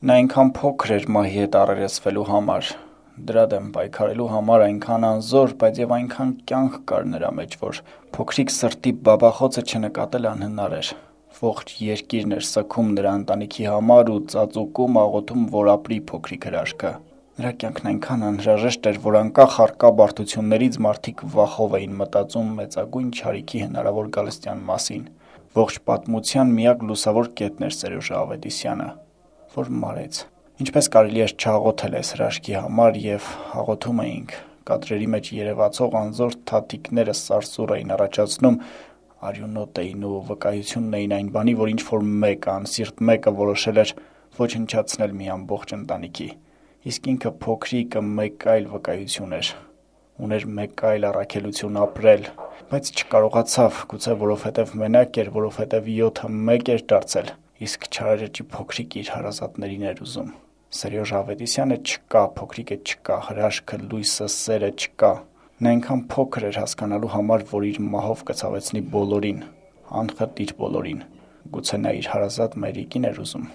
Նա այնքան փոքր էր մահի հետ առերեսվելու համար, դրա դեմ պայքարելու համար այնքան անզոր, բայց եւ այնքան կյանք կար նրա մեջ, որ փոքրիկ սրտի բաբախոցը չնկատել անհնար էր։ Ողջ երկիրն էր սգում նրա ընտանիքի համար ու ծածուկում, աղոթում, որ ապրի փոքրիկ հրաշքը։ Նրա կյանքն այնքան անհրաժեշտ էր, որ անկախ առկա բարդություններից մարդիկ վախով էին մտածում մեծագույն չարիքի հնարավոր գալստյան մասին։ Ողջ պատմության միակ լուսավոր կետն էր Սերոժը Ավետիսյանը, որ մարեց։ Ինչպես կարելի էր չաղոթել այս հրաշքի համար, եւ աղոթում էինք։ Կադրերի մեջ երևացող անզոր թաթիկները սարսուռ էին առաջացնում, արյունոտ էին ու վկայությունն էին այն բանի, որ ինչ-որ մեկը, անսիրտ մեկը որոշել էր ոչնչացնել մի ամբողջ ընտանիքի։ Իսկ ինքը փոքրիկը մեկ այլ վկայություն էր։ Ուներ մեկ այլ առաքելություն ապրել, բայց չկարողացավ, գուցե որովհետև մենակ էր, որովհետև 7-1 էր դարձել, իսկ չարաճճի փոքրիկ իր հարազատներին էր ուզում։ Սերոժ Ավետիսյանը չկա, փոքրիկը չկա, հրաշքը, լույսը, սերը չկա։ Նա այնքան փոքր էր հասկանալու համար, որ իր մահով կցավեցնի բոլորին, անխտիր բոլորին։ Գուցե նա իր հարազատ Մերիկին էր ուզում։